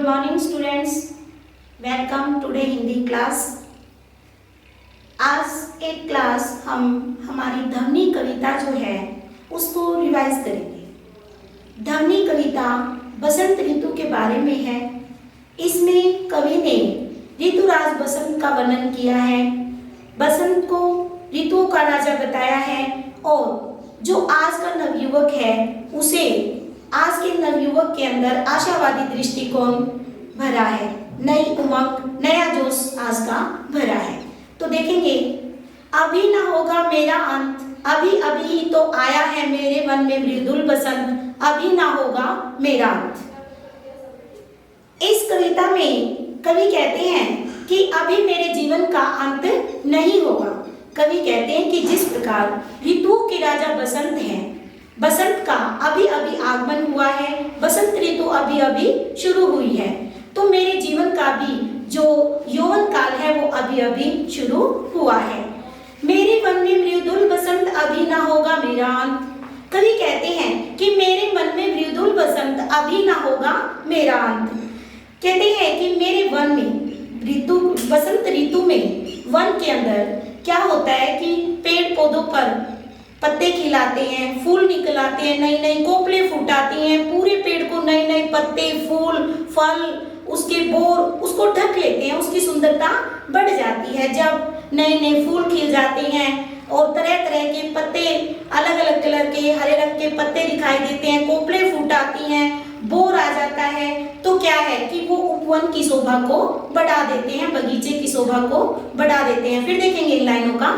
Morning students, welcome today Hindi class. आज एक class हम हमारी ध्वनि कविता जो है उसको रिवाइज करेंगे। ध्वनि कविता बसंत ऋतु के बारे में है। इसमें कवि ने ऋतुराज बसंत का वर्णन किया है, बसंत को ऋतुओं का राजा बताया है और जो आज का नवयुवक है उसे आज के नवयुवक के अंदर आशावादी दृष्टिकोण भरा है, नई उमंग, नया जोश आज का भरा है। तो देखेंगे, अभी ना होगा मेरा अंत, अभी अभी ही तो आया है मेरे मन में मृदुल बसंत, अभी ना होगा मेरा अंत। इस कविता में कवि कहते हैं कि अभी मेरे जीवन का अंत नहीं होगा। कवि कहते हैं कि जिस प्रकार ऋतुओं के राजा बसंत है, बसंत का अभी अभी आगमन हुआ है, बसंत ऋतु अभी अभी शुरू हुई है, तो मेरे जीवन का भी जो यौवन काल है वो अभी अभी शुरू हुआ है। मेरे मन में मृदुल बसंत, अभी ना होगा मेरा अंत। कवि कहते हैं कि मेरे मन में मृदुल बसंत, अभी ना होगा मेरा अंत। कहते हैं कि मेरे वन में ऋतु, बसंत ऋतु में वन के अंदर क्या होता है कि पेड़ पौधों पर पत्ते खिलाते हैं, फूल निकल आते हैं, नई नई कोपले फूटाती हैं, पूरे पेड़ को नए नए पत्ते, फूल, फल, उसके बोर उसको ढक लेते हैं, उसकी सुंदरता बढ़ जाती है। जब नए नए फूल खिल जाते हैं और तरह तरह के पत्ते, अलग अलग कलर के हरे रंग के पत्ते दिखाई देते हैं, कोपले फूट आती हैं, बोर आ जाता है, तो क्या है कि वो उपवन की शोभा को बढ़ा देते हैं, बगीचे की शोभा को बढ़ा देते हैं। फिर देखेंगे इन लाइनों का,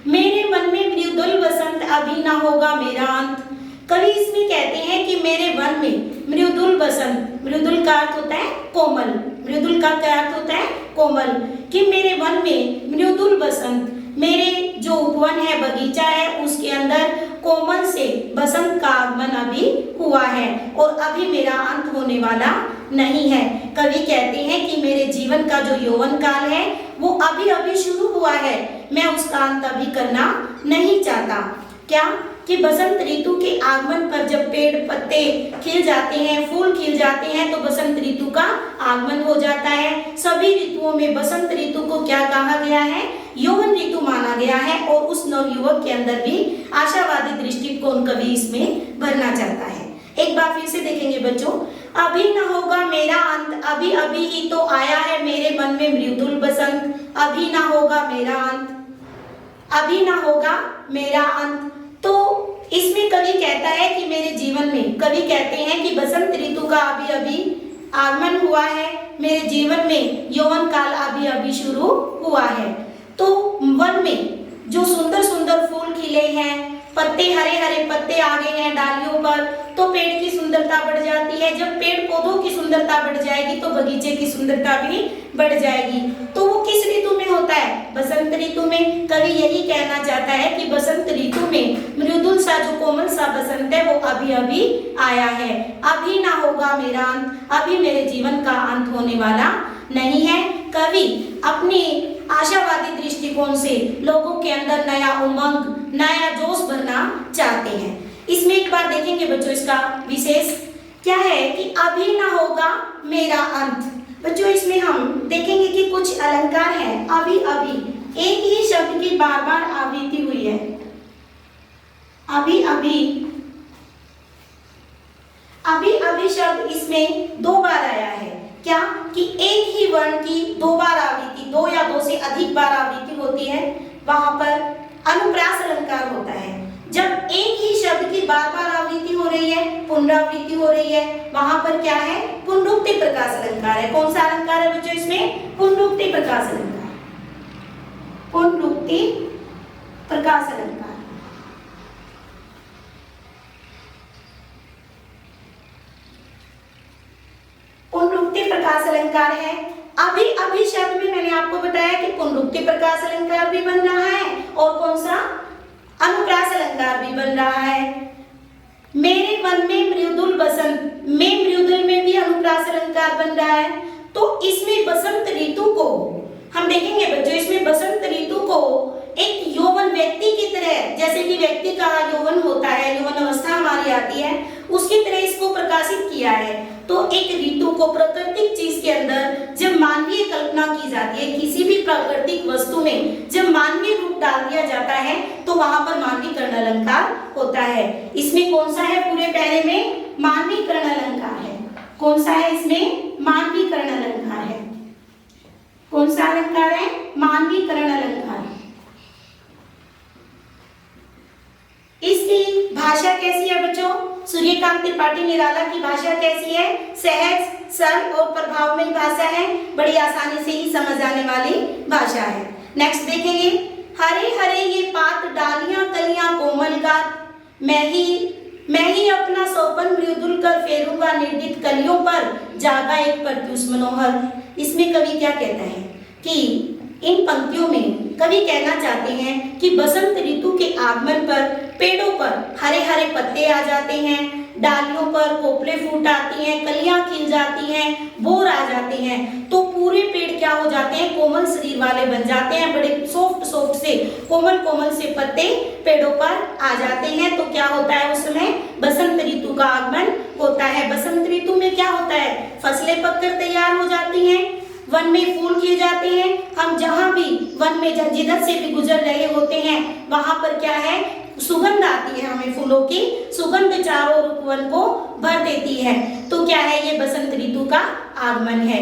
मेरे मन में मृदुल बसंत, अभी ना होगा मेरा अंत। कवि इसमें कहते हैं कि मेरे मन में मृदुल बसंत, मृदुल का अर्थ होता है कोमल, मृदुल का क्या अर्थ होता है कोमल, कि मेरे मन में मृदुल बसंत, मेरे जो उपवन है, बगीचा है, उसके अंदर कोमल से बसंत का आगमन अभी हुआ है और अभी मेरा अंत होने वाला नहीं है। कवि कहते हैं कि मेरे जीवन का जो यौवन काल है वो अभी अभी शुरू हुआ है, मैं उसका अंत अभी करना नहीं चाहता। क्या कि बसंत ऋतु के आगमन पर जब पेड़ पत्ते खिल जाते हैं, फूल खिल जाते हैं, तो बसंत ऋतु का आगमन हो जाता है। सभी ऋतुओं में बसंत ऋतु को क्या कहा गया है? यौवन ऋतु माना गया है और उस नवयुवक के अंदर भी आशावादी दृष्टिकोण कवि इसमें भरना चाहता है। एक बार फिर से देखेंगे बच्चों, अभी ना होगा मेरा अंत, अभी अभी ही तो आया है मेरे मन में मृदुल बसंत, अभी ना होगा मेरा अंत, अभी ना होगा मेरा अंत। तो इसमें कवि कहता है कि मेरे जीवन में, कवि कहते हैं कि बसंत ऋतु का अभी अभी आगमन हुआ है, मेरे जीवन में यौवन काल अभी अभी शुरू हुआ है। तो वन में जो सुंदर सुंदर फूल खिले हैं, पत्ते, हरे हरे पत्ते आ गए हैं डालियों पर, तो पेड़ की सुंदरता बढ़ जाती है। जब पेड़ पौधों की सुंदरता बढ़ जाएगी तो बगीचे की सुंदरता भी बढ़ जाएगी। तो वो किस ऋतु में होता है? बसंत ऋतु में। कवि यही कहना चाहता है कि बसंत ऋतु में मृदुल सा, जो कोमल सा बसंत है वो अभी अभी आया है, अभी ना होगा मेरा अंत, अभी मेरे जीवन का अंत होने वाला नहीं है। कवि अपनी आशावादी दृष्टिकोण से लोगों के अंदर नया उमंग, नया जोश भरना चाहते हैं। इसमें एक बार देखेंगे बच्चों, इसका विशेष क्या है कि अभी ना होगा मेरा अंत। बच्चों इसमें हम देखेंगे कि कुछ अलंकार हैं, अभी अभी, एक ही शब्द की बार बार आवृत्ति हुई है, अभी अभी, अभी अभी शब्द इसमें 2 बार आया है। क्या कि एक ही वर्ण की 2 बार आवृत्ति, 2 या 2 से अधिक बार आवृत्ति होती है, वहां पर अनुप्रास अलंकार होता है। जब एक ही शब्द की बार बार आवृत्ति हो रही है, पुनरावृत्ति हो रही है, वहां पर क्या है? पुनरुक्ति प्रकाश अलंकार है। कौन सा अलंकार है बच्चों इसमें? पुनरुक्ति प्रकाश अलंकार, पुनरुक्ति प्रकाश अलंकार। पुनरुक्ति प्रकाश अलंकार है। अभी अभी शब्द में मैंने आपको बताया कि पुनरुक्ति प्रकाश अलंकार भी बन रहा है और कौन सा? अनुप्रास अलंकार भी बन रहा है। मेरे मन में मृदुल बसंत, में मृदुल में भी अनुप्रास अलंकार बन रहा है। तो इसमें बसंत ऋतु को हम देखेंगे बच्चों, इसमें बसंत ऋतु को एक यौवन व्यक्ति की तरह, जैसे कि व्यक्ति का यौवन होता है, यौवन अवस्था हमारी आती है, उसकी तरह इसको प्रकाशित किया है। तो एक ऋतु को प्राकृतिक चीज के अंदर जब मानवीय कल्पना की जाती है, किसी भी प्राकृतिक वस्तु में जब मानवीय रूप डाल दिया जाता है तो वहां पर मानवीकरण अलंकार होता है। इसमें कौन सा है पूरे पहले में? मानवीकरण अलंकार है। कौन सा है इसमें? मानवीकरण अलंकार है। कौन सा अलंकार है? मानवीकरण अलंकार। इसकी भाषा कैसी है बच्चों? सूर्यकांत त्रिपाठी निराला की भाषा कैसी है? सहज, सरल और प्रभावमयी भाषा है। बड़ी आसानी से ही समझ आने वाली भाषा है। नेक्स्ट देखेंगे, हरे हरे ये पात डालियां कलियां कोमल गात, मैं ही अपना सौपन मृदुल कर फेरूंगा निर्दित कलियों पर जागा एक प्रत्युष मनोहर। इसमें कवि क्या कहता है कि इन पंक्तियों में कवि कहना चाहते हैं कि बसंत ऋतु के आगमन पर पेड़ों पर हरे हरे पत्ते आ जाते हैं, डालियों पर कोपले फूट आती हैं, कलियां खिल जाती हैं, बोर आ जाते हैं, तो पूरे पेड़ क्या हो जाते हैं? कोमल शरीर वाले बन जाते हैं। बड़े सॉफ्ट से कोमल से पत्ते पेड़ों पर आ जाते हैं। तो क्या होता है उस समय? बसंत ऋतु का आगमन होता है। बसंत ऋतु में क्या होता है? फसलें पककर तैयार हो जाती हैं, वन में फूल खिल जाते हैं। हम जहाँ भी वन में जिधर से भी गुजर रहे होते हैं वहां पर क्या है? सुगंध आती है, हमें फूलों की सुगंध चारों वन को भर देती है। तो क्या है? ये बसंत ऋतु का आगमन है।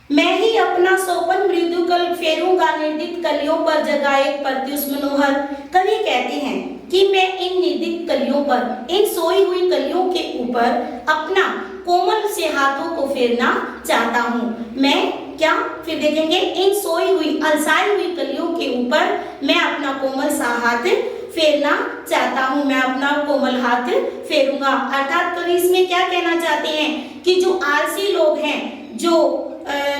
मैं ही अपना सौपन मृदुकल फेरूंगा निर्दित कलियों पर जगा एक प्रत्युष मनोहर। कवि कहते हैं कि मैं इन निर्दित कलियों पर, इन सोई हुई कलियों के ऊपर अपना कोमल से हाथों को फेरना चाहता हूँ। मैं क्या? फिर देखेंगे, इन सोई हुई अलसाई हुई कलियों के ऊपर मैं अपना कोमल सा हाथ फेरना चाहता हूँ। मैं अपना कोमल हाथ फेरूंगा। अर्थात कवि इसमें क्या कहना चाहते हैं कि जो आलसी लोग हैं, जो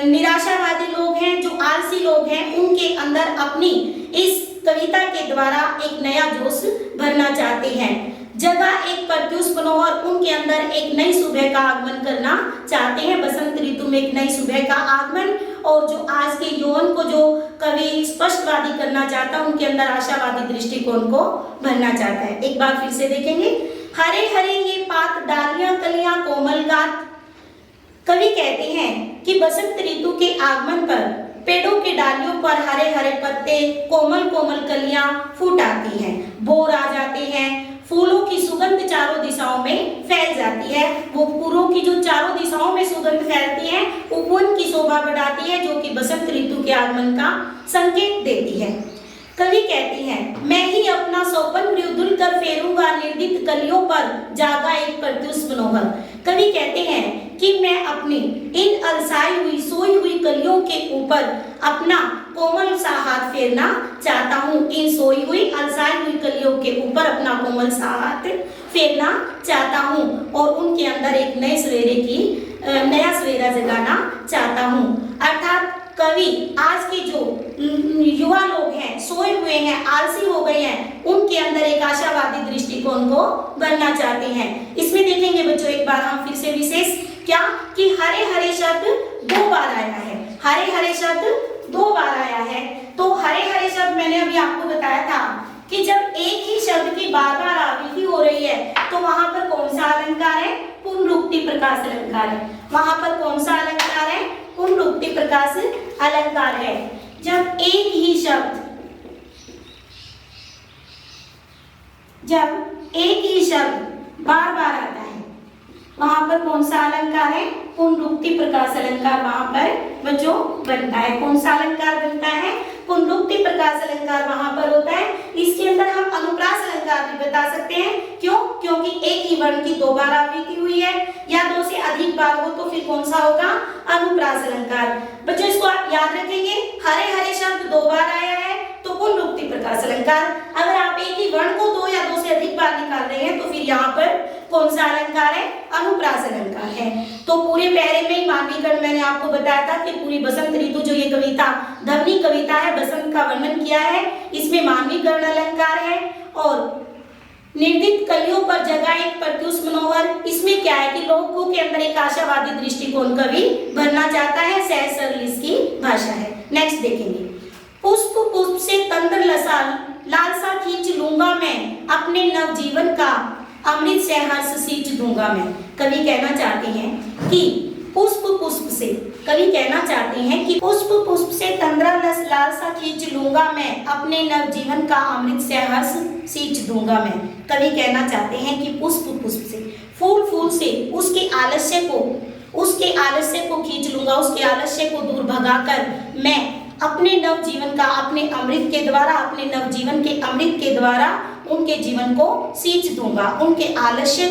निराशावादी लोग हैं, जो आलसी लोग हैं, उनके अंदर अपनी इस कविता के द्वारा एक नया जोश भरना चाहते हैं। जगह एक प्रत्युष मनोहर, उनके अंदर एक नई सुबह का आगमन करना चाहते हैं। बसंत ऋतु में एक नई सुबह का आगमन, और जो आज के यौवन को जो कवि स्पष्टवादी करना चाहता है, उनके अंदर आशावादी दृष्टिकोण को भरना चाहता है। एक बार फिर से देखेंगे, हरे हरे ये पात डालियां कलियां कोमल गात। कवि कहते हैं कि बसंत ऋतु के आगमन पर पेड़ों के डालियों पर हरे हरे पत्ते, कोमल कोमल कलियां फूट आती हैं, बोर आ जाते हैं, फूलों की सुगंध चारों दिशाओं में फैल जाती है। वो फूलों की जो चारों दिशाओं में सुगंध फैलती है, वो वन की शोभा बढ़ाती है, जो कि बसंत ऋतु के आगमन का संकेत देती है। कवि कहती हैं, मैं ही अपना सौपन मृदुल कर फेरूंगा निर्दित कलियों पर जागा एक प्रत्युष मनोहर। कवि कहते हैं कि मैं अपनी इन अलसाई हुई सोई हुई कलियों के ऊपर अपना कोमल सा हाथ फेरना चाहता हूँ। इन सोई हुई अलसाई हुई कलियों के ऊपर अपना कोमल सा हाथ फेरना चाहता हूँ और उनके अंदर एक नए सवेरे की नया सवेरा जगाना चाहता हूँ। अर्थात कवि आज के जो युवा लोग हैं, सोए हुए हैं, आलसी हो गए हैं, उनके अंदर एक आशावादी दृष्टिकोण को भरना चाहते हैं। इसमें देखेंगे बच्चों एक बार हम फिर से विशेष क्या कि हरे हरे शब्द 2 बार आया है। हरे हरे शब्द 2 बार आया है। तो हरे हरे शब्द मैंने अभी आपको बताया था कि जब एक ही शब्द की बार बार आवृत्ति हो रही है तो वहां पर कौन सा अलंकार है? पुनरुक्ति प्रकाश अलंकार है। वहां पर कौन सा अलंकार है? पुनरुक्ति प्रकाश अलंकार है। जब एक ही शब्द बार बार आता है वहां पर कौन सा अलंकार है? पुनरुक्ति प्रकाश अलंकार वहां पर बच्चों बनता है। कौन सा अलंकार बनता है? पुनरुक्ति प्रकाश अलंकार वहां पर होता है। इसके अंदर हम अनुप्रास अलंकार भी बता सकते हैं। क्यों? क्योंकि एक ही वर्ण की 2 बार आवृत्ति हुई है या 2 से अधिक बार हो तो फिर कौन सा होगा? अनुप्रास अलंकार। बच्चों इसको आप याद रखेंगे, हरे हरे शब्द 2 बार आया है तो पुनरुक्ति प्रकाश अलंकार। अगर आप एक ही वर्ण को 2 या 2 से अधिक बार निकाल रहे हैं तो फिर यहाँ पर कौन सा अलंकार है? अनुप्रास अलंकार है। तो पूरे पहले में ही मानवीकरण मैंने आपको बताया था कि पूरी बसंत ऋतु जो ये कविता ध्वनि कविता है, बसंत का वर्णन किया है। इसमें मानवीकरण अलंकार है और निर्दित कलियों पर जगा एक प्रत्युष मनोहर। इसमें क्या है कि लोगों के अंदर एक आशावादी दृष्टिकोण कवि भरना चाहता है। सहज सरल इसकी भाषा है। नेक्स्ट देखेंगे, पुष्प पुष्प से तंद्र लालसा खींच लूंगा मैं अपने नवजीवन का अमृत से हर्ष सींच दूंगा मैं। कवि कहना चाहते हैं कि पुष्प पुष्प से, कवि कहना चाहते हैं कि पुष्प पुष्प से तंद्रा लालसा खींच लूंगा मैं, अपने नवजीवन का अमृत से हर्ष सींच दूंगा मैं। कवि कहना चाहते हैं कि पुष्प पुष्प से, फूल फूल से उसके आलस्य को खींच लूंगा, उसके आलस्य को दूर भगाकर मैं अपने नवजीवन का, अपने अमृत के द्वारा, अपने नवजीवन के अमृत के द्वारा उनके जीवन को सींच दूंगा। उनके आलस्य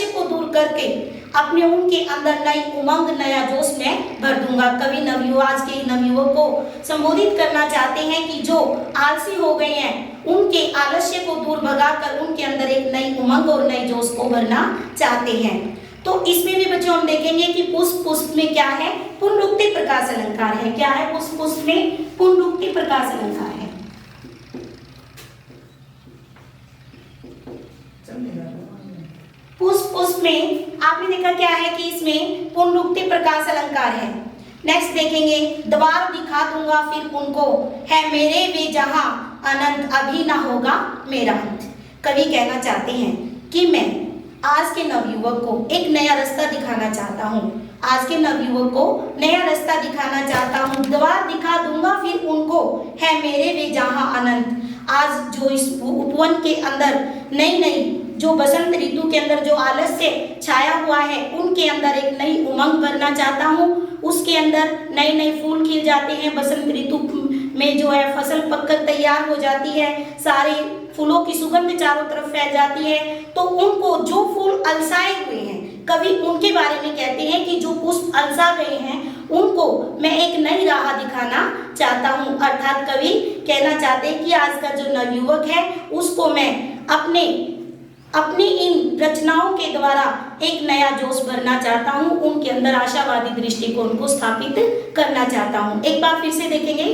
को दूर करके अपने उनके अंदर नई उमंग, नया जोश में भर दूंगा। कवि आज के नवयुवक को संबोधित करना चाहते हैं कि जो आलसी हो गए हैं, उनके आलस्य को दूर भगाकर उनके अंदर एक नई उमंग और नई जोश को भरना चाहते हैं। तो इसमें भी बच्चों हम देखेंगे कि पुष्प पुष्प में क्या है, पुनरुक्ति प्रकाश अलंकार है। क्या है पुष्प पुष्प में? पुनरुक्ति प्रकाश अलंकार है। पुष्प पुष्प में आपने देखा क्या है कि इसमें पुनरुक्ति प्रकाश अलंकार है। नेक्स्ट देखेंगे, द्वार दिखा दूंगा फिर उनको, है मेरे वे जहां अनंत, अभी ना होगा मेरा अंत। कवि कहना चाहते हैं कि मैं आज के नवयुवक को एक नया रास्ता दिखाना चाहता हूँ, आज के नवयुवक को नया रास्ता दिखाना चाहता हूँ। द्वार दिखा दूंगा फिर उनको, है मेरे वे जहां अनंत। आज जो इस उपवन के अंदर नई नई, जो बसंत ऋतु के अंदर जो आलस्य छाया हुआ है, उनके अंदर एक नई उमंग भरना चाहता हूँ। उसके अंदर नए नए फूल खिल जाते हैं, बसंत ऋतु में जो है फसल पककर तैयार हो जाती है, सारे फूलों की सुगंध चारों तरफ फैल जाती है। तो उनको जो फूल अलसाए हुए हैं, कवि उनके बारे में कहते हैं कि जो पुष्प अलसा गए हैं, उनको मैं एक नई राह दिखाना चाहता हूँ। अर्थात कवि कहना चाहते हैं कि आज का जो नवयुवक है, उसको मैं अपनी इन रचनाओं के द्वारा एक नया जोश भरना चाहता हूँ, उनके अंदर आशावादी दृष्टिकोण को स्थापित करना चाहता हूँ। एक बार फिर से देखेंगे,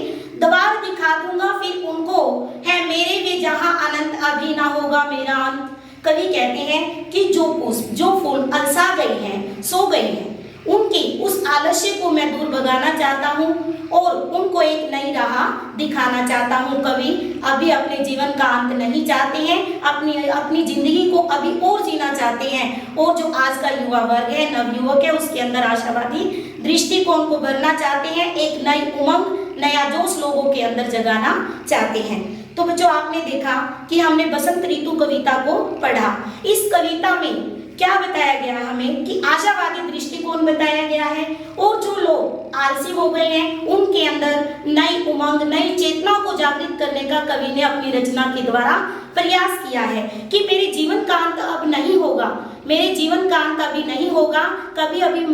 द्वार दिखा दूंगा फिर उनको, है मेरे वे जहां अनंत, अभी ना होगा मेरा अंत। कवि कहते हैं कि जो पुष्प, जो फूल अलसा गए हैं, सो गए हैं, उनकी उस आलस्य को मैं दूर भगाना चाहता हूँ और उनको एक नई राह दिखाना चाहता हूँ। कवि अभी अपने जीवन का अंत नहीं चाहते हैं, अपनी जिंदगी को अभी और जीना चाहते हैं। और जो आज का युवा वर्ग है, नवयुवक है, उसके अंदर आशावादी दृष्टिकोण को भरना चाहते हैं, एक नई उमंग, नया जोश लोगों के अंदर जगाना चाहते हैं। तो बच्चों आपने देखा कि हमने बसंत ऋतु कविता को पढ़ा। इस कविता में क्या बताया गया हमें कि आशावादी दृष्टिकोण बताया गया है, और जो लोग आलसी हो गए हैं, उनके अंदर नई उमंग, नई चेतना को जागृत करने का कवि ने अपनी रचना के द्वारा प्रयास किया है कि मेरे जीवन का अंत अब नहीं होगा, मेरे जीवन का अंत अभी नहीं होगा। कवि अभी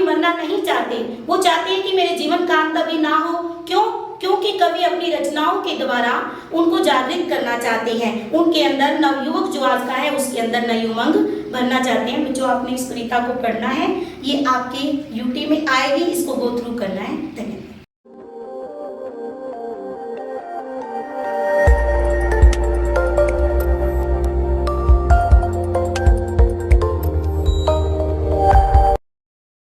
मरना नहीं चाहते, वो चाहते हैं कि मेरे जीवन का अंत अभी ना हो। क्यों? क्योंकि कवि अपनी रचनाओं के द्वारा उनको जागृत करना चाहते हैं, उनके अंदर नवयुवक जो आज का है, उसके अंदर नई उमंग भरना चाहते हैं। जो आपने इस कविता को पढ़ना है, ये आपके यूटी में आएगी, इसको गो थ्रू करना है। धन्यवाद।